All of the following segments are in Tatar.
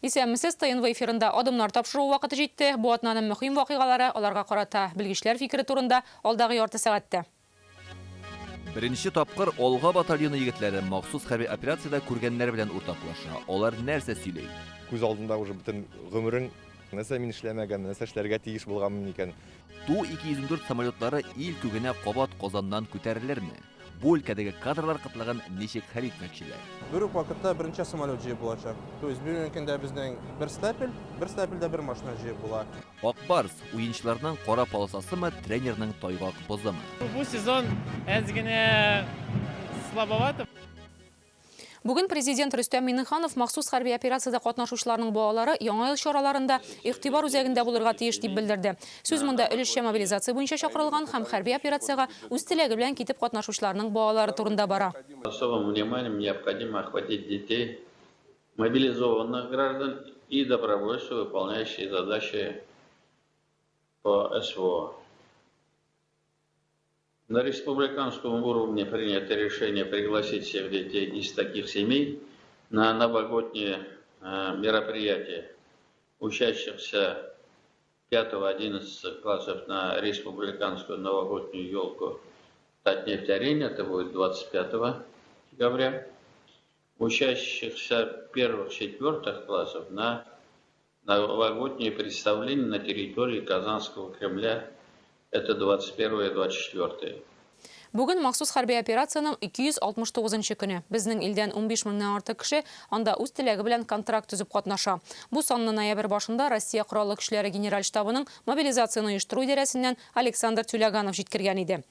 Исәмсез тыйын эфирында адымнар тапшыру вакыты җитте. Бу атнаның мөһим вакыйгалары, аларга карата белгечләр фикере турында алдагы ярты сәгатьтә. Беренче тапкыр Алга батальоны егетләре махсус хәрби операциядә күргәннәр белән уртаклаша. Алар нәрсә сөйли? Күз алдында уже бөтен гомерең нәрсә мин эшләмәгән, нәрсә эшләргә тиеш булганмын икән. Ту-204 самолетлары ил күгенә кабат Казаннан күтәрелерме? Бу өлкәдәге кадрлар кытлаган ничек хәл итмәкчеләр? Бер үк вакытта беренче самолет җыеп булачак. То есть бер мөмкиндә безнең бер стапельдә бер машина җыеп була. Акбарс уенчыларның кара полосасымы, тренерның тайгак бозымы? Бу сезон әзгенә слабовато. Бүген президент Рөстәм Миңнеханов махсус хәрби операциядә катнашучыларның балалары яңа ел чараларында игътибар үзәгендә булырга тиеш дип белдерде. Сүз монда өлешчә мобилизация буенча чакырылган һәм хәрби операцияга үз теләге белән китеп катнашучыларның балалары турында бара. Особым вниманием необходимо охватить детей, мобилизованных граждан и добровольцев, выполняющих задачи по СВО. На республиканском уровне принято решение пригласить всех детей из таких семей на новогодние мероприятия, учащихся 5-11 классов на республиканскую новогоднюю елку Татнефть-Арене, это будет 25 декабря, учащихся 1-4 классов на новогодние представления на территории Казанского Кремля, это 21 и 24. Бүген махсус хәрби операциянең 269-нчы көне. Безнең илдән 15 меңнән артык кеше анда үз теләге белән контракт төзеп катнаша. Бу санны ноябрь башында Россия Кораллы көчләре генераль штабының мобилизацияны оештыру идарәсеннән Александр Тюляганов җиткергән иде.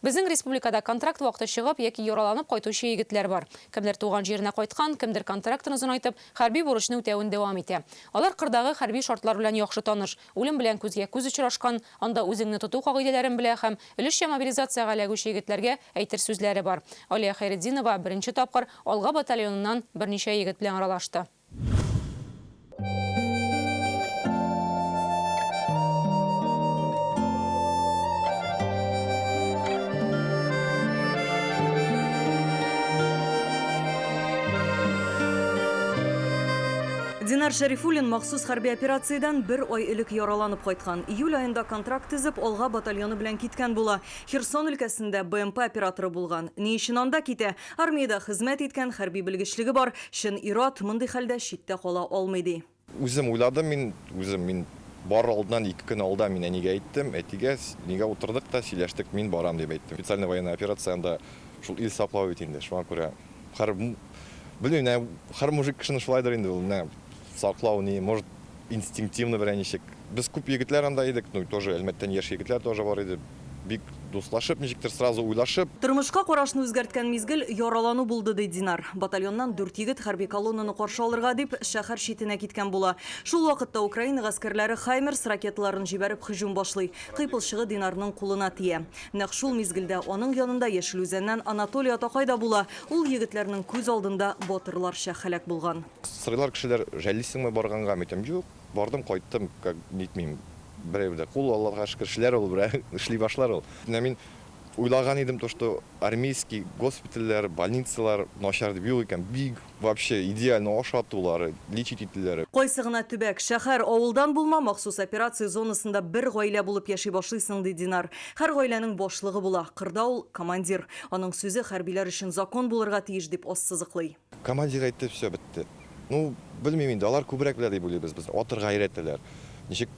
Безнең республикада контракт вакыты чыгып яки яраланып кайтучы егетләр бар. Кемдер туган җиренә кайткан, кемдер контрактын озынайтып, хәрби бурычны үтәвен дәвам итә. Алар кырдагы хәрби шартлар белән яхшы таныш, үлем белән күзгә күз очрашкан, анда үзеңне тоту кагыйдәләрен белә һәм өлешчә мобилизациягә эләгүче егетләргә әйтер сүзләре бар. Алия Хәйретдинова беренче тапкыр Алга батальоныннан берничә егет белән аралашты. Динар Шәрифуллин махсус хәрби операциядан бер ай элек яраланып кайткан. Июль айында контракт төзеп Алга батальоны белән киткән була. Херсон өлкәсендә БМП операторы булган. Ни өчен анда китә? Армиядә хезмәт иткән хәрби белгечлеге бар. Шын ир-ат мондый хәлдә читтә кала алмый ди. Үзем уйладым, мин бар алдынан 2 көн алда мин әнигә әйттем, әтигә нигә утырдык та сөйләштек, мин барам дип әйттем. Специальная военная операцияда шул ил саклау бит инде. Шуңа күрә һәр мужик кешене шулайдыр инде ул. Саклау не может инстинктивно береничек. Без күп егетләр анда идек, тоже әлмәттән яшь егетләр тоже бар иде. Бик дуслашып, ничектер сразу уйлашып. Тормышка карашны үзгәрткән мизгел яралану булды ди Динар. Батальоннан 4 егет хәрби колоннаны каршы алырга дип шәһәр читенә киткән була. Шул вакытта Украина гаскәрләре Хаймерс ракеталарын җибәреп һөҗүм башлый. Кыйпылчыгы Динарның кулына тия. Нәкъ шул мизгелдә аның янында Яшел Үзәннән Анатолий Атакай да була. Ул егетләрнең күз алдында батырларча хәлак булган. Сырлар кешеләр жәлисеңме барганга мәйтәм, юк, бардым, кайттым, как нитмим. Берәүдә кул Аллаһка шөкер эшләр ул, берәү эшли башлар ул. Мин уйлаган идем то, что армейский госпитальләр, больницалар начар дип юк икән, бик вообще идеально ашатулары, лечить ителәре. Кайсы гына төбәк, шәһәр, авылдан булма махсус операция зонасында бер гаилә булып яши башлыйсың ди Динар. Һәр гаиләнең башлыгы була, кырда ул командир. Аның сүзе хәрбиләр өчен закон булырга тиеш дип ассызыклый. Командир әйтте, все бетте. Белмим инде, алар күбрәк белә дип уйлыйбыз без. Атырга өйрәтәләр. Ничек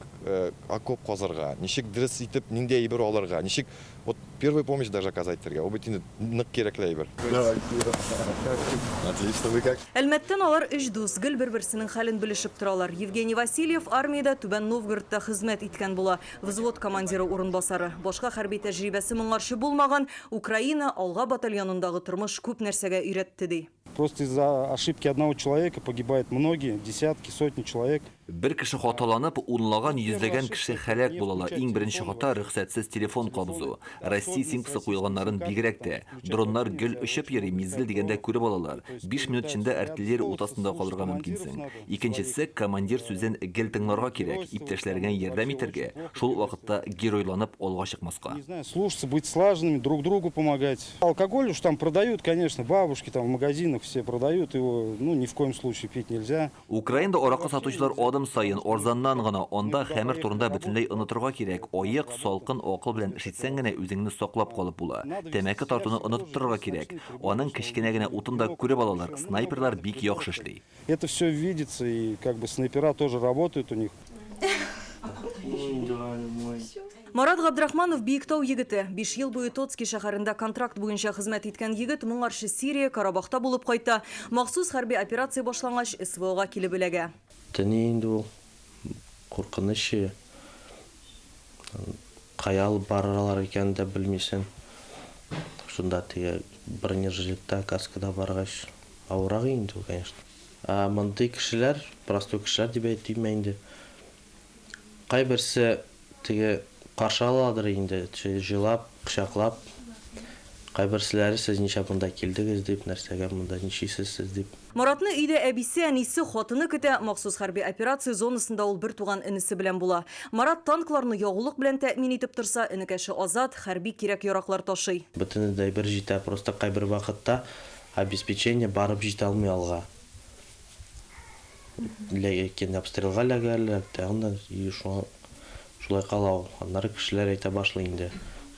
окоп казырга, ничек дөрес итеп нинди әйбер алырга, ничек вот первую помощь даже оказать итәргә. Ул бит инде нык кирәкле әйбер. Отлично, вы как? Әлмәттән алар өч дус гел бер-берсенең хәлен белешеп торалар. Евгений Васильев армиядә Түбән Новгородта хезмәт иткән була. Взвод командиры урынбасары. Башка хәрби тәҗрибәсе моңарчы булмаган, Украина Алга батальонындагы тормыш күп нәрсәгә өйрәтте ди. Просто из-за ошибки одного человека погибают многие, десятки, сотни человек. Бер кеше хаталанып, унлаган, йөзләгән кеше хәлак булалар. Иң беренче хата рөхсәтсез телефон кабызу. Россия симпсы куелганнарын бигрәк тә. Дроннар гел өчеп йөри, мизгел дигәндә күреп алалар. 5 минут эчендә артиллерия утасында калырга мөмкинсең. Икенчесе, командир сүзен гел тыңларга кирәк, иптәшләргә ярдәм итәргә. Шул вакытта геройланып алга чыкмаска. Не знаю, слушаться, быть слаженными, друг другу помогать. Алкоголь уж там продают, конечно, бабушки там в магазинах. все продают, его ни в коем случае пить нельзя. Украинада аракы сатучылар адым сайын арзаннан гына анда хәмер турында бөтенләй онытырга кирәк. Аяк, салкын акыл белән эшитсәң генә үзеңне саклап калып була. Тәмәке тартуны онытып торырга кирәк. Аның кечкенә генә утында күреп алалар. Снайперлар бик яхшы эшли. Это все видится, и снайпера тоже работают у них. Марат Габдрахманов Биектау егеті. 5 ел бойы Тоцки шәһәрендә контракт буенча хезмәт иткән егет моңаршы Сирия, Карабахта булып кайта. Махсус хәрби операция башлангач СВОга килеп эләгә. Тәне инде ул куркыныч. Каял баралар икән дә белмисен. Шунда тиге бронежилетта, каскада баргач авырак инде, конечно. Мондый кешеләр, простой кешеләр дип әйтим инде. Кайберсе тиге каршы аладыр инде, җылап, кычаклап. Кайберселәре сез ничә монда килдегез дип, нәрсәгә монда ничисез сез дип. Маратны өйдә әбисе, әнисе, хатыны көтә. Махсус хәрби операция зонасында ул бер туган инесе белән була. Марат танкларны ягулык белән тәэмин итеп торса, энекәше Азат хәрби кирәк-яраклар ташый. Бөтенедә бер җитә, просто кайбер вакытта обеспечение барып җитә алмый алга. Ләкин обстрелга ләгәләр, тагын шулай калау. Аннары кешеләр әйтә башлый инде.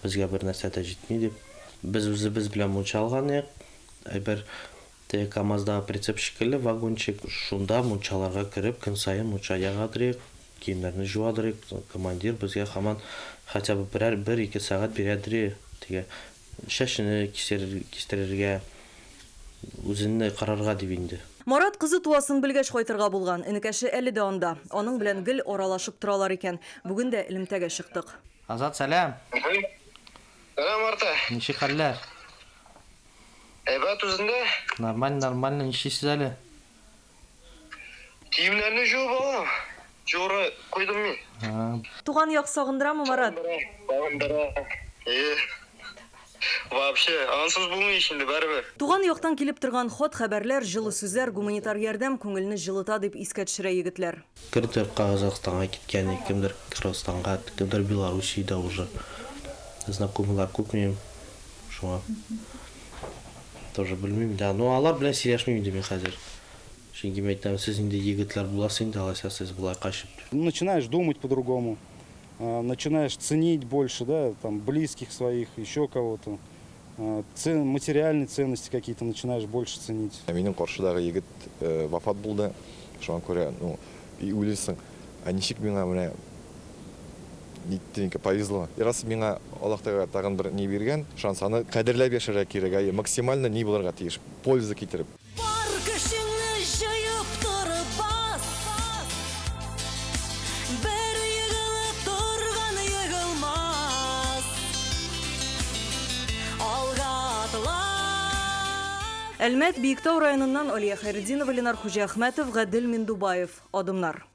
Безгә бер нәрсә дә җитми дип. Без үзебез белән мунча алган идек. Әйбер КамАЗда прицеп шикелле вагончик. Шунда мунчаларга кереп, көн сайын мунча ягадырык, киемнәрне жуадырык. Командир безгә һаман хотя бы 1-2 сәгать бирәдер. Тиге шәшене кистерергә, үзенне карарга дип инде. Марат кызы туасын белгәч кайтырга булган. Энекәше әле дә анда. Аның белән гел аралашып торалар икән. Бүген дә элемтәгә чыктык. Азат, сәлам. Сәлам, Марта. Ничек хәлләр? Әйбәт үзендә? Нормально, ничисез әле? Киемнәрне жуып алам. Жуыры куйдым мин. Туган як сагындырамы, Марат? Сагындыра. Вообще, ансыз булмый инде бәрбер. Туган яктан килеп торган хат, хәбәрләр, җылы сүзләр, гуманитар ярдәм күңелне җылыта дип искә төшерә егетләр. Киртер Казахстанга киткән, кемдер Кыргызстанга, кемдер Белоруссиядә уже. Знакомылар күпме шуңа. Тоже белмим да, но алар белән сөйләшмим инде мин хәзер. Чөнки мәйтәм, сез инде егетләр буласыз инде, алайса сез булай качып. Начинаешь думать по-другому, начинаешь ценить больше, да, там близких своих, еще кого-то. Материальные ценности какие-то начинаешь больше ценить. Минем каршыдагы егет вафат булды. Шуңа күрә, и уйлыйсың, ничек миңа менә Нитеньке повезло. И раз миңа Аллаһ Тәгалә тагын бер ни биргән, шанс аны кадерләп яшәргә кирәк, максимально ни булырга тиеш, польза китереп. Бар кешеңне җыеп торып бас. Бер егылып торган егылмас. Алга атла. Әлмәт Биектау районыннан Алия Хайретдинова, Ленар Хуҗа Әхмәтов, Гадел Миндубаев. Адымнар.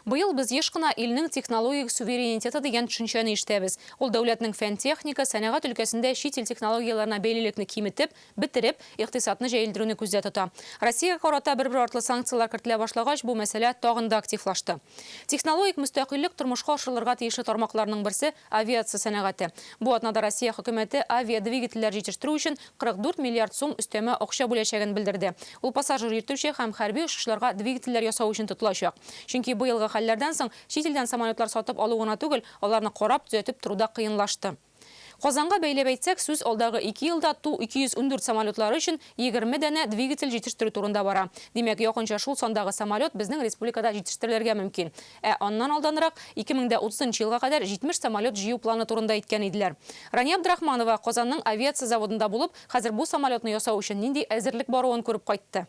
Быел біз ешқына илнің технологик суверенитеті деген түшінчәні іштәбіз. Ол дәулетнің фән техника, сәнәғат өлкәсінде шетел технологияларына бейлілікні киметіп, бітіріп, иқтисатны жәйілдіруні күзде тұта. Россияға қарата бір артлы санкциялар кіртіле башлағаш, бұл мәселе тағында активлашты. Технологик мүстәқиллік тұрмышқа ашырылырға тиеші тармақларының бірсі авиация сәнәғаты. Бұл атнада Россия хөкүмәте авиадвигателләр жетіштіру үшін 44 миллиард сум үстәмә ақша бөләчәген білдірді. Ол пассажир ертуші һәм хәрби ұшышларға двигателләр ясау үшін тұтылачақ. Чөнки быелғы хәлләрдән соң шетелдән самолетлар сатып алуына түгел, аларны карап төзәтеп туруда кыйынлашты. Казанга бәйләп әйтсәк, сүз алдагы 2 елда Ту-214 самолетлары өчен 20 дәнә двигатель җитештерү турында бара. Димәк, якынча шул сандагы самолет безнең республикада җитештерелергә мөмкин. Аннан алданрак 2030 елга кадәр 70 самолет җыю планы турында әйткән иделәр. Рания Абдрахманова Казанның авиация заводында булып, хәзер бу самолетны ясау өчен нинди әзерлек баруын күреп кайтты.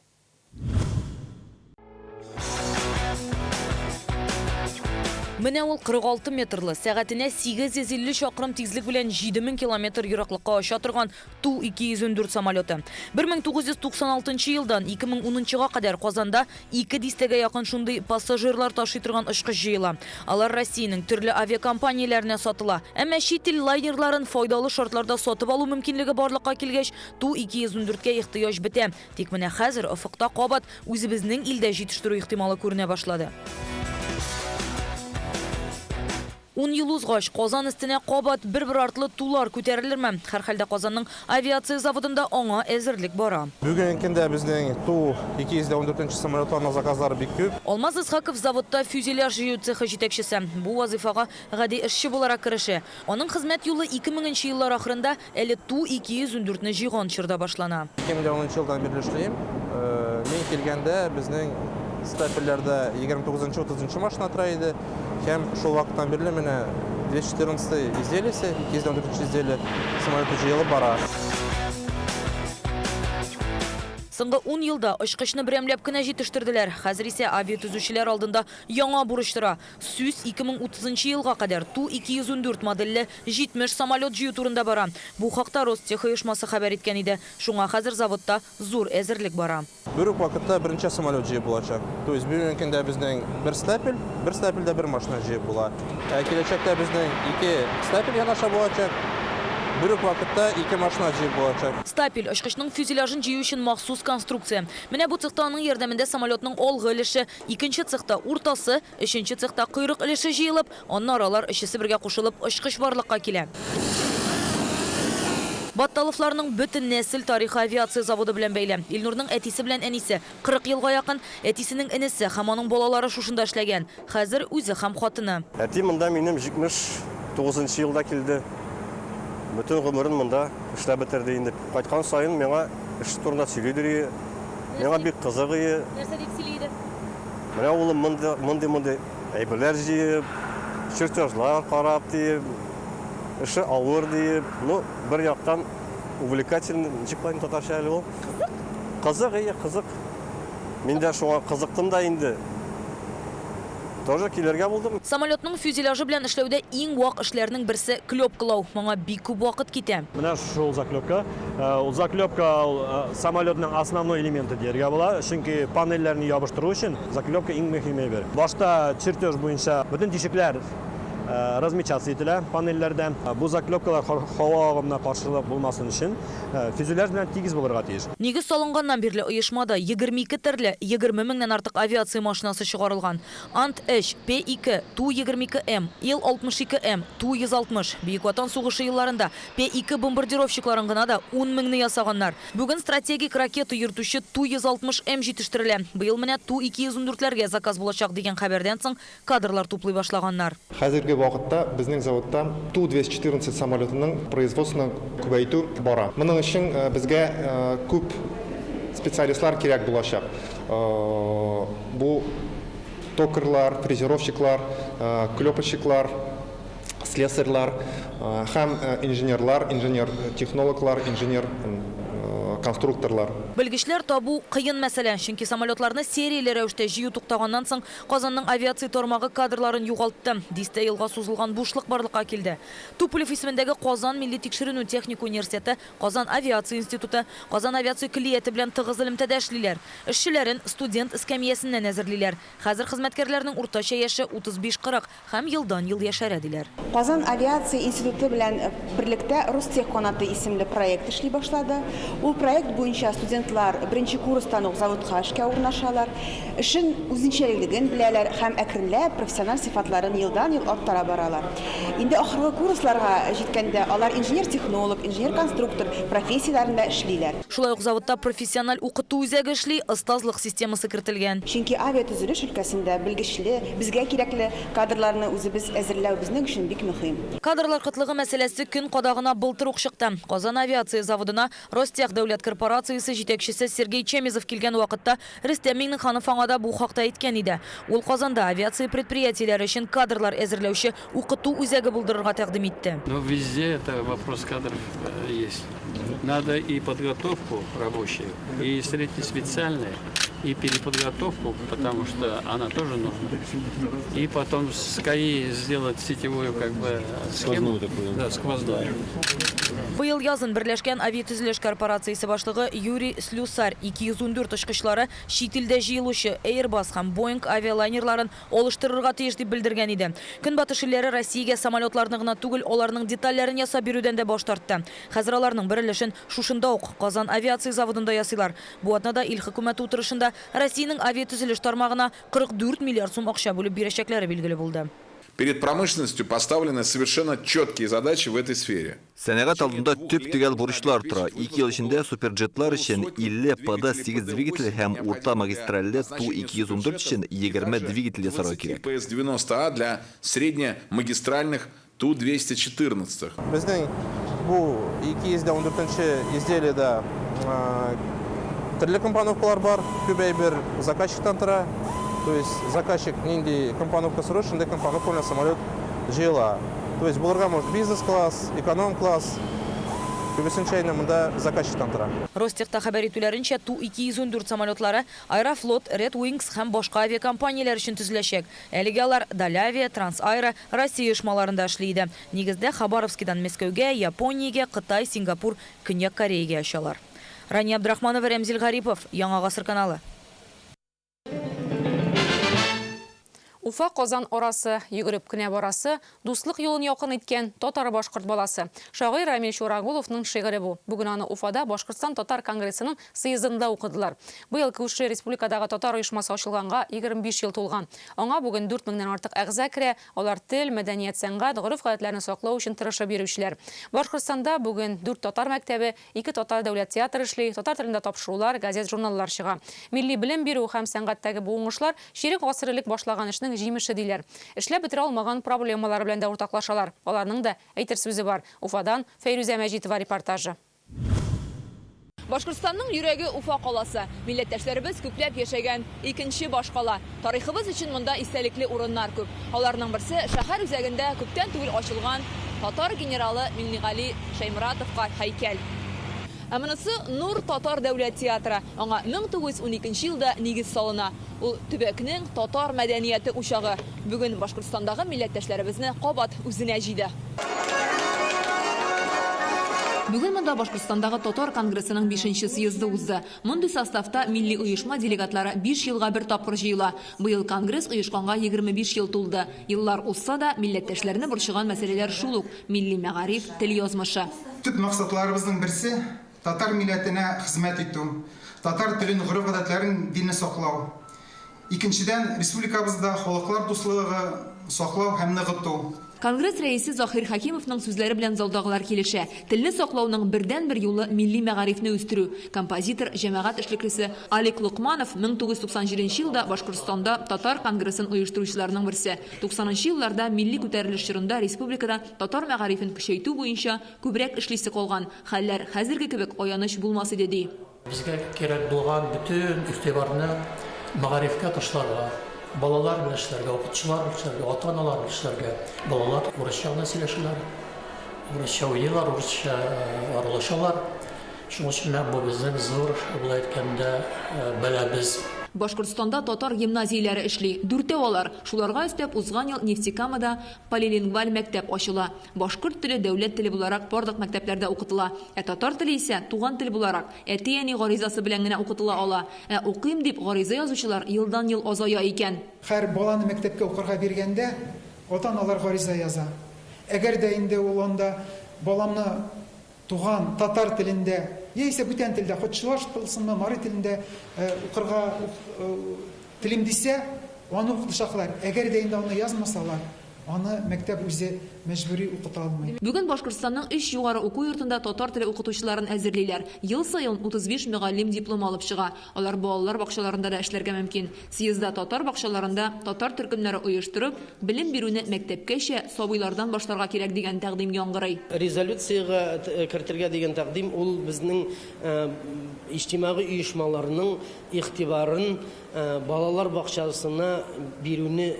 Менә ул 46 метрлы, сәгатенә 850 чакрым тизлек белән 7000 километр ераклыкка оча торган Ту-214 самолеты. 1996 елдан 2010-га кадәр Казанда 2 дистәгә якын шундый пассажирлар ташый торган очкыч җыела. Алар Россиянең төрле авиакомпанияләренә сатыла. Әмма чит ил лайнерларын файдалы шартларда сатып алу мөмкинлеге барлыкка килгәч, Ту-214-кә ихтыяҗ бетә. Тик менә хәзер офыкта кабат үзебезнең илдә җитештерү ихтималы күренә башлады. 10 ел узгач Казан өстенә кабат бер-бер артлы тулар күтәрелерме? Һәрхәлдә Казанның авиация заводында аңа әзерлек бара. Бүгенге көндә безнең Ту-214 самолетларның заказлары бик күп. Алмаз Исхаков заводта фюзеляж җыю цехы җитәкчесе. Бу вазифага гади эшче буларак кереше. Аның хезмәт юлы 2000 еллар ахырында әле Ту-214-не җыйган чорда башлана. 2010 елдан бирле эшлим. Мин килгәндә безнең стапельләрдә 29-30 машина тора иде. Һәм шул вакыттан бирле менә 214 изделиесе, 214 изделие самолеты җыелып бара. Соңгы 10 елда очкычны берәмләп кенә җитештерделәр. Хәзер исә авиатөзүчеләр алдында яңа бурыч тора. Сүз 2030 елга кадәр Ту-214 модельле 70 самолет җыю турында бара. Бу хакта Ростех оешмасы хәбәр иткән иде. Шуңа хәзер заводта зур әзерлек бара. Бер үк вакытта беренче самолет җыеп булачак. То есть бүгенге көндә безнең бер стапельдә бер машина җыеп була. Киләчәктә безнең 2 стапель янаша булачак. Бер үк вакытта 2 машина җыеп булачак. Стапель очкычның фюзеляжын җыю өчен махсус конструкция. Менә бу цехта аның ярдәмендә самолетның алгы өлеше, икенче цехта уртасы, өченче цехта койрык өлеше җыелып, аннан аралар өчесе бергә кушылып очкыч барлыкка килә. Батталовларның бөтен нәсел тарихи авиация заводы белән бәйле. Илнурның әтисе белән әнисе 40 елга якын, әтисенең энесе һәм аның балалары шушында эшләгән. Хәзер үзе һәм хатыны. Әти монда минем 79 елда килде. Bütün гомерен монда эшләп бетерде инде. Кайткан сайын миңа эш турында сөйләде. Миңа бик кызык иде. Нәрсә дип сөйләде? Менә улым монда әйберләр җыеп, чертежлар карап дип, эше авыр дип. Ну, бер яктан увлекательный, җиклайн татарча әле ул. Кызык. Мин дә шуңа кызыктым да инде. Тоже килергә булдым. Самолетның фюзеляжы белән эшләүдә иң вак эшләрнең берсе клепкалау. Моңа бик күп вакыт китә. Менә шул заклепка. Ул заклепка самолетның основной элементы дияргә була. Чөнки панельләрне ябыштыру өчен заклепка иң мөһиме бер. Башта чертеж буенча бөтен тишекләр размечаться ителә панельләрдә. Бу заклепкалар һава агымына каршылык булмасын өчен фюзеляж белән тигез булырга тиеш. Нигез салынганнан бирле оешмада 22 төрле 20 меңнән артык авиация машинасы чыгарылган. Ant-3, P2, Ту-22М, Ил-62М, Ту-160. Бөек Ватан сугышы елларында P2 бомбардировщикларын гына да 10 меңне ясаганнар. Бүген стратегик ракета йөртүче Ту-160М җитештерелә. Быел менә Ту-214ләргә заказ булачак дигән хәбәрдән соң кадрлар туплый башлаганнар. Хәзерге вакытта безнең заводта Ту-214 самолетының производствосын күбәйтү бара. Моның өчен безгә күп специалистлар кирәк булачак. Бу токарлар, фрезеровщиклар, клепальщиклар, слесарьлар һәм инженер-технологлар, инженер-конструкторлар. Белгечләр табу кыен мәсьәлә, чөнки самолетларны серияле рәвештә җыю туктаганнан соң Казанның авиация тармагы кадрларын югалтты. 10 елга сузылган бушлык барлыкка килде. Туполев исемендәге Казан Милли тикшеренү техник университеты, Казан авиация институты, Казан авиация көллияте белән тыгыз элемтәдә эшлиләр. Эшчеләрен студент эскәмиясеннән әзерлиләр. Хәзер хезмәткәрләрнең уртача яше 35-40 һәм елдан ел яшәрә диләр. Казан авиация институты белән берлектә Ростех канаты исемле проект эшли башлады. Ул проект буенча студентлар беренче курстан ук заводка эшкә урнашалар. Эшен үзенчәлеген беләләр һәм әкренләп профессиональ сыйфатларын елдан-ел арттыра баралар. Инде ахыргы курсларга җиткәндә алар инженер-технолог, инженер-конструктор профессияләрендә эшлиләр. Шулай ук заводта профессиональ укыту үзәге эшли, остазлык системасы кертелгән. Чөнки авиатөзелеш өлкәсендә белгечле, безгә кирәкле кадрларны үзебез әзерләү безнең өчен бик мөһим. Кадрлар кытлыгы мәсьәләсе көн кадагына былтыр ук чыкты. Казан авиация заводына Ростех дәүләт корпорациясе җитәкчесе Сергей Чемизов килгән вакытта Рөстәм Миңнеханов аңа бу хакта әйткән иде. Ул Казанда авиация предприятиеләре өчен кадрлар әзерләүче укыту үзәге булдырырга тәкъдим итте. Но везде это вопрос кадров есть. Надо и подготовку рабочую, и среднеспециальную, и переподготовку, потому что она тоже нужна. И потом с КАИ сделать сетевую схему. Да, сквозную. Быел язын Берләшкән авиатөзелеш корпорациясе башлыгы Юрий Слюсар 214 очкычлары чит илдә җыелучы Airbus һәм Boeing авиалайнерларын алыштырырга тиеш дип белдергән иде. Көнбатыш илләре Россиягә самолетларны гына түгел, аларның детальләрен ясап бирүдән дә баш тартты. Хәзер аларның бер өлешен шушында ук Казан авиация заводында ясыйлар. Бу атнада ил хөкүмәте утырышында Россиянең авиатөзелеш тармагына 44 миллиард сум акча бүлеп бирәчәкләре билгеле булды. Перед промышленностью поставлены совершенно четкие задачи в этой сфере. Сәнәгать алдында төп төгәл бурычлар тора. 2 ел эчендә суперджетлар өчен 50 ПД-8 двигатель һәм урта магистральле Ту-214 өчен 20 двигатель ясарга кирәк. ПС-90А для среднемагистральных Ту-214. Безнең бу 214-нче изделиедә төрле компоновкалар бар, күбәйбер заказчиктан тора. То есть заказчик нинди компоновка сорый, шундый компоновка белән самолет җыела. То есть булырга может бизнес-класс, эконом-класс. Күбесенчә монда заказчиктан тора. Ростехта хәбәр итүләренчә, Ту-214 самолетлары Аэрофлот, Red Wings һәм башка авиакомпанияләр өчен төзеләчәк. Әлегә алар Далавия, Трансаэро, Россия оешмаларында эшли иде. Нигездә Хабаровскидан Мәскәүгә, Япониягә, Кытай, Сингапур, Көньяк Кореяга очалар. Рания Абдрахманова, Рәмзил Гарипов, Яңа гасыр каналы. Уфа Казан арасы, йөгереп кенә барасы, дуслык юлын якын иткән татар башкорт баласы. Шагыйрь Рамил Шурагуловның шигыре бу. Бүген аны Уфада Башкортстан татар конгрессының съездында укыдылар. Быел күрше республикадагы татар оешмасы ачылганга 25 ел тулган. Аңа бүген 4000-дән артык әгъза керә. Алар тел, мәдәният, сәнгать, гореф-гадәтләрне саклау өчен тырышып йөрүчеләр. Башкортстанда бүген 4 татар мәктәбе, 2 татар дәүләт театры эшли, татар телендә тапшырулар, газет-журналлар чыга. Милли белем бирү һәм сәнгатьтәге бу уңышлар ширек гасырлык башлаган эшнең җимеше диләр. Эшләп бетерә алмаган проблемалар белән дә уртаклашалар. Аларның да әйтер сүзе бар. Уфадан Фәйрүзә Мәҗитова репортажы. Башкортстанның йөрәге Уфа каласы. Милләттәшләребез күпләп яшәгән икенче баш кала. Тарихыбыз өчен монда истәлекле урыннар күп. Аларның берсе шәһәр үзәгендә күптән түгел ачылган татар генералы Миңнегали Шаймуратовка һәйкәл. Әмінісі Нур татар дәүләт театры. Аңа 1912 елда нигез салына. Ул төбәкнең татар мәдәнияте учагы. Бүген Башкортстандагы милләттәшләребезне кабат үзенә җыйды. Бүген монда Башкортстандагы татар конгрессының 5-нче съезды узды. Мондый составта милли оешма делегатлары 5 елга бер тапкыр җыела. Быел конгресс оешканга 25 ел тулды. Еллар узса да милләттәшләрне борчыган мәсьәләләр шул ук: милли мәгариф, тел язмышы. Төп максатларыбызның берсе татар милләтенә хезмәт итү, татар телен, гореф-гадәтләрен, динне саклау. Икенчедән, республикабызда халыклар дуслыгы саклау һәм ныгыту. Конгресс рәисе Захир Хакимовның сүзләре белән залдагылар килешә. Телне саклауның бердән-бер юлы милли мәгарифне үстерү. Композитор, җәмәгать эшлеклесе Алик Лукманов 1997 елда Башкортстанда татар конгрессын оештыручыларның берсе. 90-нчы елларда милли күтәрелеш чорында республикада татар мәгарифен көчәйтү буенча күбрәк эшлисе калган. Хәлләр хәзерге кебек аяныч булмас иде ди. Безгә кирәк булган бүтән игътибарны мәгарифкә ташларга. Балалар белән эшләргә, укытучылар белән эшләргә, ата-аналар белән эшләргә. Балалар урысча гына сөйләшәләр. Урысча уйлыйлар, урысча аралашалар. Шуның өчен бу безнең зур, булай әйткәндә, бәлабез. Башкортстанда татар гимназияләре эшли. 4 алар. Шуларга өстәп узган ел Нефтекамада полилингваль мәктәп ачыла. Башкорт теле дәүләт теле буларак барлык мәктәпләрдә укытыла. Татар теле исә туган тел буларак әти-әни гаризасы белән генә укытыла ала. Укыйм дип гариза язучылар елдан-ел азая икән. Һәр баланы мәктәпкә укырга биргәндә ата-аналар гариза яза. Әгәр дә инде ул анда баламны туган татар телендә, яисә бүтән телдә, хотчылаш тылсынмы, мары телендә укырга телим дисә, аны укытачаклар. Әгәр дә инде аны язмасалар, аны мәктәп үзе мәҗбүри укыта алмый. Бүген Башкортстанның 3 югары уку йортында татар теле укытучыларын әзерлиләр. Ел саен 35 мөгаллим диплом алып чыга. Алар балалар бакчаларында да эшләргә мөмкин. Съездда татар бакчаларында татар төркемнәре оештырып, белем бирүне мәктәпкәчә сабыйлардан башларга кирәк дигән тәкъдим яңгырый. Резолюцияга кертергә дигән тәкъдим ул безнең иҗтимагый оешмаларның игътибарын балалар бакчасына бирүне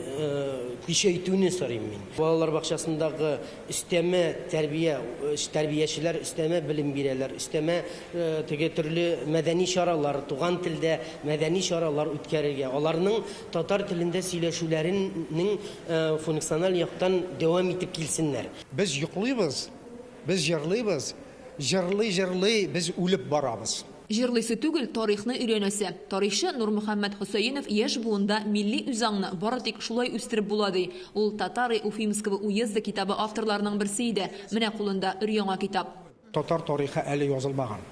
көчәйтүне сорыйм мин. Балалар бакчасындагы өстәмә тәрбиячеләр өстәмә белем бирәләр, өстәмә теге төрле мәдәни чаралар, туган телдә мәдәни чаралар үткәрергә. Аларның татар телендә сөйләшүләренең функциональ яктан дәвам итеп килсеннәр. Без йоклыйбыз, без җырлыйбыз, җырлый без үлеп барабыз. Җырлыйсы түгел, тарихны өйрәнәсе. Тарихчы Нурмөхәммәд Хөсәенов яшь буында милли үзаңны бары тик шулай үстереп була ди. Ул Татары Уфимского уезда китабы авторларының берсе иде. Менә кулында өр-яңа китап. Татар тарихы әле язылмаган.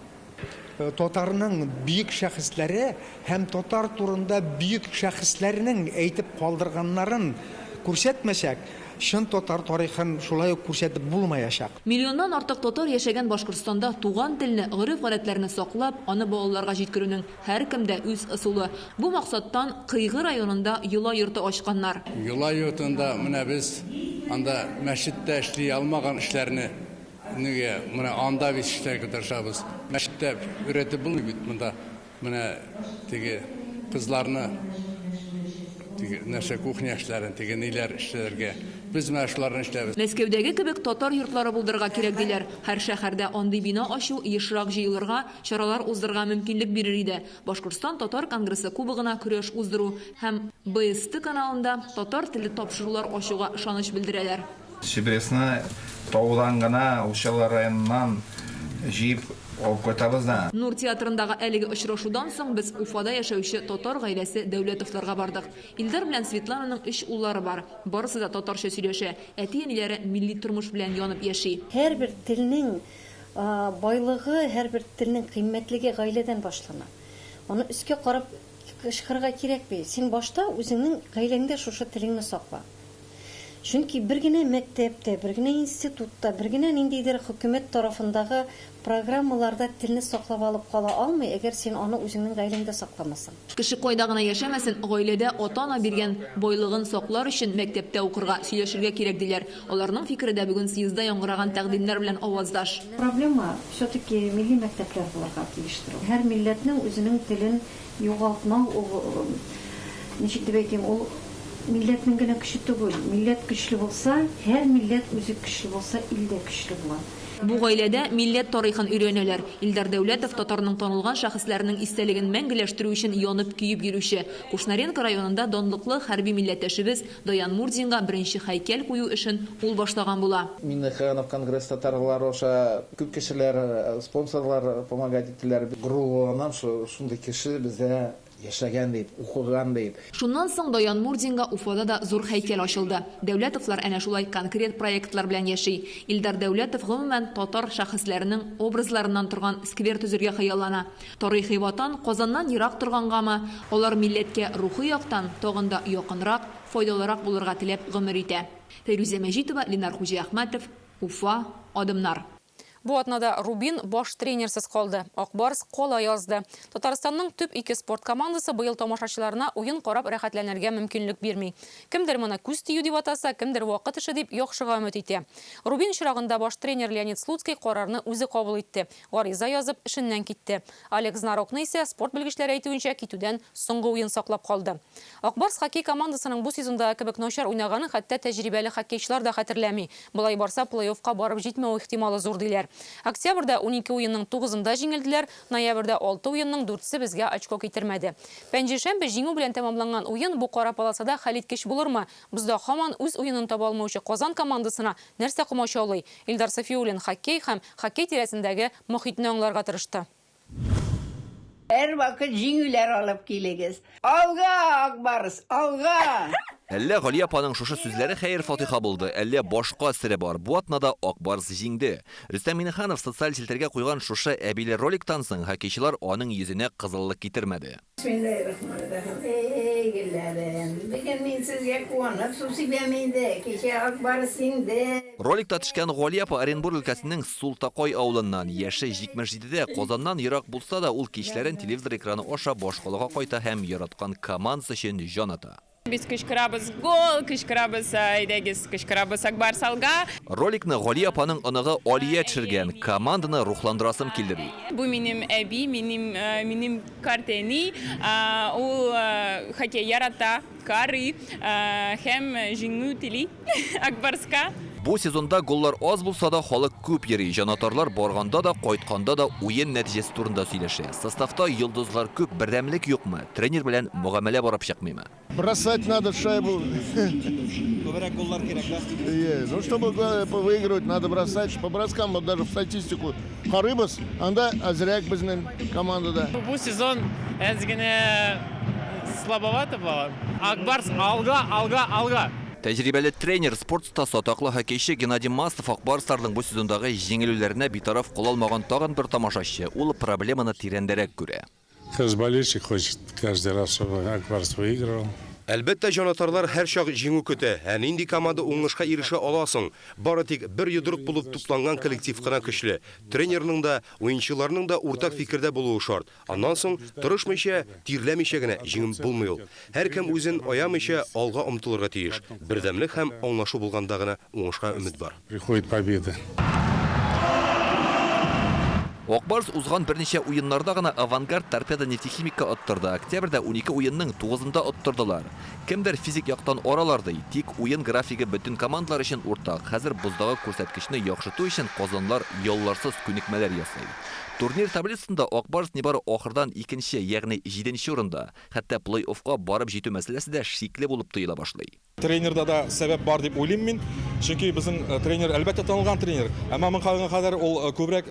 Татарның бийек шәхесләре һәм татар турында бийек шәхесләрнең әйтеп калдырганнарын күрсәтмәсәк, шын татар тарихын шулай ук күрсәтеп булмаячак. Миллионнан артык татар яшәгән Башкортстанда туган телне, гореф-гадәтләрне саклап, аны балаларга җиткерүнең һәркемдә үз ысулы. Бу максаттан Кыйгы районында йола йорты ачканнар. Йола йортында менә без анда мәчеттә эшли алмаган эшләрне менә анда biz эшләргә тырышабыз. Мәчеттә өйрәтеп булмый бит монда. Менә теге кызларны нәрсә кухня эшләрен, теге ниләр эшләргә. Biz менә шуларны эшләбез. Мәскәүдәге кебек татар йортлары булдырырга кирәк диләр. Һәр шәһәрдә андый бина ачу, ешрак җыелырга, чаралар уздырырга мөмкинлек бирер иде. Башкортстан татар конгрессы кубогына көрәш уздыру һәм БСТ каналында татар теле тапшырулар ачуга ышаныч белдерәләр. Чебресны таудан гына Ушал районыннан җыеп алып кайтабыз да. Нур театрындагы әлеге очрашудан соң без Уфада яшәүче татар гаиләсе Дәүләтовларга бардык. Илдар белән Светлананың 3 уллары бар. Барысы да татарча сөйләшә. Әти-әниләре милли тормыш белән янып яши. Һәрбер телнең байлыгы, һәрбер телнең кыйммәтлеге гаиләдән башлана. Аны өскә карап кычкырырга кирәк бит. Син башта үзеңнең гаиләңдә шушы телеңне сакла. Чөнки бер генә мәктәптә, бер генә институтта, бер генә ниндидер хөкүмәт тарафындагы программаларда телне саклап алып кала алмый, әгәр син аны үзеңнең гаиләңдә сакламасаң. Кеше кайда гына яшәмәсен, гаиләдә ата-ана биргән байлыгын саклар өчен мәктәптә укырга, сөйләшергә кирәк диләр. Аларның фикердә бүген съездда яңгыраган тәкъдимнәр белән аваздаш. Проблема все-таки милли мәктәпләр булырга килештерү. Һәр милләтнең үзенең телен югалтмау, ничек дип әйтим, ул милләтнең генә көче түгел. Милләт көчле булса, һәр милләт үзе көчле булса, илдә көчле була. Бу гаиләдә милләт тарихын өйрәнәләр. Илдар Дәүләтов татарның танылган шәхесләренең истәлеген мәңгеләштерү өчен янып көеп йөрүче. Кушнаренко районында данлыклы хәрби милләттәшебез Даян Мурзинга беренче һәйкәл кую эшен ул башлаган була. Миннеханов конгресс татарлар аша күп кешеләр, спонсорлар помогать иттеләр. Гуруланам шундый кеше бездә яшәгән дип, укыган дип. Шуннан соң Даян Мурзинга Уфада да зур һәйкәл ачылды. Дәүләтовлар әнә шулай конкрет проектлар белән яши. Илдар Дәүләтов гомумән татар шәхесләренең образларыннан торган сквер төзергә хыяллана. Тарихи ватан Казаннан ерак торгангамы, алар милләткә рухи яктан тагын да якынрак, файдалырак булырга теләп гомер итә. Фәйрүзә Мәҗитова, Ленар Хуҗиәхмәтов, Уфа, Адымнар. Бу атнада Рубин баш тренерсыз калды. Акбарс кола язды. Татарстанның төп 2 спорт командасы быел тамашачыларына уен карап рәхәтләнергә мөмкинлек бирми. Кемдер моны күз тию дип атаса, кемдер вакыт эше дип яхшыга өмет итә. Рубин чирагында баш тренер Леонид Слуцкий карарны үзе кабул итте. Гариза язып эшеннән китте. Алекс Знарокны исә спорт белгечләре әйтүенчә китүдән соңгы уен саклап калды. Акбарс хоккей командасының бу сезонда кебек начар уйнаганын хәтта тәҗрибәле хоккейчылар да хәтерләми. Булай барса плей-оффка барып җитмәү ихтималы зур диләр. Октябрьдә 12 уенның 9-ында җиңелделәр, ноябрьдә 6 уенның 4-се безгә очко китермәде. Пәнҗешәмбе җиңү белән тәмамланган уен бу кара паласада хәлиткеч булырмы? Бездә һаман үз уенын таба алмаучы Казан командасына нәрсә комачаулый? Илдар Сафиуллин хоккей һәм хоккей тирәсендәге мохитне аңларга тырышты. Һәр вакыт җиңүләр алып килегез. Алга, Акбарс, алга! Әллә Гали апаның шушы сүзләре хәер-фатиха булды, әллә башка сире бар. Бу атнада Акбарс җиңде. Рөстәм Миннеханов социаль селтәргә куйган шушы әбиле роликтан соң хоккейчылар аның йөзенә кызыллык китермәде. Бисмиллаһир-рахманир-рахим. Эй, гелләрем. Бүген мин сезгә куанып сусибәм инде. Кичә Акбарс җиңде. Роликта төшкән Гали апа Оренбур өлкәсенең Султакай авылыннан яше 77-дә Казаннан ерак булса да ул кичләрен телевизор экраны аша башкалага кайта һәм яраткан командасы өчен җан ата. Biz кычкырабыз гол, кычкырабыз әйдәгез, кычкырабыз Акбарс алга. Роликны Гали апаның оныгы Алия төшергән, команданы рухландырасым килде. Бу минем әби, минем картени, ул хоккей ярата, карый һәм җиңү тили Акбарска. Бу сезонда голлар аз булса да халык күп йөри. Җанатарлар барганда да, кайтканда да уен нәтиҗәсе турында сөйләшә. Составта йолдызлар күп, бердәмлек юкмы? Тренер белән мөгамәлә барып чыкмыймы? Бросать надо шайбу. Күбрәк голлар кирәк, да? Ну, чтобы выигрывать, надо бросать. По броскам, вот даже в статистику харыбыз, анда азряк безнең командада. Бу сезон әзгенә слабовато было. Акбарс алга. Тәҗрибәле тренер, спортта сатаклы хоккейчы Геннадий Мастов Акбарстарның бу сезондагы җиңелүләренә битараф кыла алмаган тагын бер тамашачы. Ул проблеманы тирәндәрәк күрә. Каждый болельщик хочет каждый раз, чтобы Акбарс выиграл. Әлбәттә, җанатарлар һәр чак җиңү көтә. Һәм нинди команда уңышка ирешә аласың. Бары тик бер йодрык булып тупланган коллектив кына көчле. Тренерның да, уенчыларның да уртак фикердә булуы шарт. Аннан соң тырышмыйча, тирләмичә генә җиңү булмый ул. Һәркем үзен аямыйча алга омтылырга тиеш. Бердәмлек һәм аңлашу булганда гына уңышка өмет бар. Приходит победа. Акбарс узган берничә уеннарда гына Авангард Торпедо нефтехимикка оттырды. Октябрьдә 12 уенның 9-ында оттырдылар. Кемдер физик яктан ораларды, тик уен графиги бөтен командалар өчен уртак. Хәзер буздагы күрсәткечне яхшыту өчен казанлар ялларсыз күнекмәләр ясый. Турнир таблицасында Акбарс нибары ахырдан 2-нче, ягъни 7-нче урында. Хәтта плей-оффка барып җитү мәсьәләсе дә шикле булып тоела башлый. Тренерда да сәбәп бар дип уйлыйм мин. Чөнки безнең тренер әлбәттә танылган тренер. Әмма мен калган кадәр ул күбрәк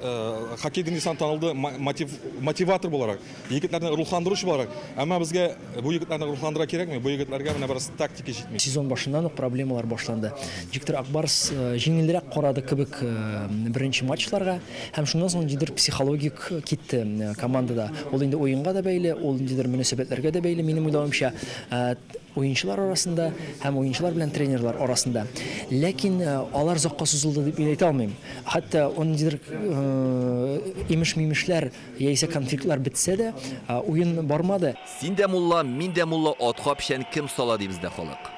хоккейдан исән танылды мотиватор буларак, егетләрне рухландыручы буларак. Әмма безгә бу егетләрне рухландыра кирәкми? Бу егетләргә менә барысы тактика җитми. Сезон башыннан ук проблемалар башланды. Диктор Акбарс җиңелрәк карады кебек беренче матчларга һәм шуннан соң җидер психологик китте командада. Ул инде уенга да бәйле, ул җидер мөнәсәбәтләргә дә бәйле минем уйлавымча. Уенчылар арасында һәм уенчылар белән тренерлар арасында. Ләкин алар закка сузылды дип әйтә алмыйм. Хәтта ондыр имеш-мимешләр яисә конфликтлар бетсә дә, уен бармады. Син дә мулла, мин дә мулла, атка пишән кем сала ди бездә халык.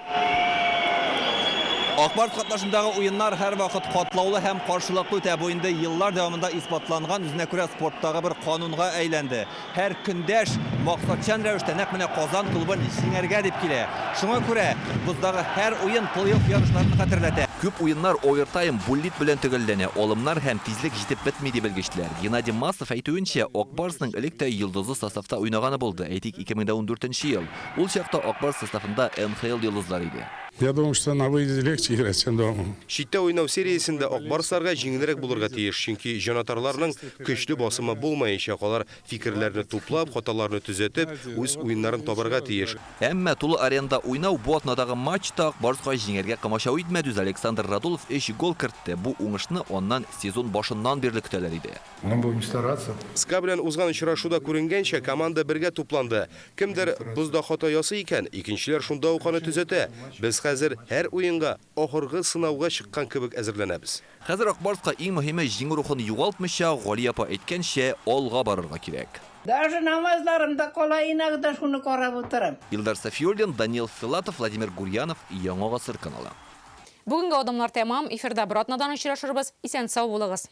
Акбарс катнашындагы уеннар һәр вакыт катлаулы һәм каршылыклы үтә. Бу инде еллар дәвамында исбатланган үзенә күрә спорттагы бер канунга әйләнде. Һәр көндәш максатчан рәвештә нәкъ менә Казан клубын җиңәргә дип килә. Шуңа күрә буздагы һәр уен плей-офф ярышларын хәтерләтә. Күп уеннар овертайм буллит белән төгәлләнә. Алымнар һәм тизлек җитеп бетми дип белгечләр. Геннадий Масов әйтүенчә, Акбарсның элек тә йолдызлы составта уйнаганы булды. Әйтик 2014 ел. Ул чакта Акбарс составында НХЛ йолдызлары иде. Я думаю, что на выезде легче играть, чем дома. Читтә уйнау сериясендә Акбарсларга җиңелрәк булырга тиеш, чөнки җанатарларның көчле басымы булмаенча алар фикерләрне туплап, хаталарны төзәтеп, үз уеннарын табарга тиеш. Әмма тулы аренда уйнау бу атнадагы матчта Акбарска җиңәргә комачау итмәде. Александр Радулов 3 гол кертте. Бу уңышны оннан сезон башыннан бирле көтәләр иде. Мы будем стараться. СКА белән узган очрашуда күренгәнчә команда бергә тупланды. Кемдер бузда хата ясый икән, икенчеләр шунда ук аны төзәтә. Без хәзер һәр уенга ахыргы сынауга чыккан кебек әзерләнәбез. Хәзер Акбарска иң мөһиме җиңү рухын югалтмыйча, Гали апа әйткәнчә, алга барырга кирәк. Даже намазларымда кола иногда шуны карап утырам. Илдар Сафиуллин, Данил Филатов, Владимир Гурьянов, Яңа гасыр каналы. Бүгенге адамлар тәмам. Эфирда бер атнадан очрашырбыз. Исән сау булыгыз.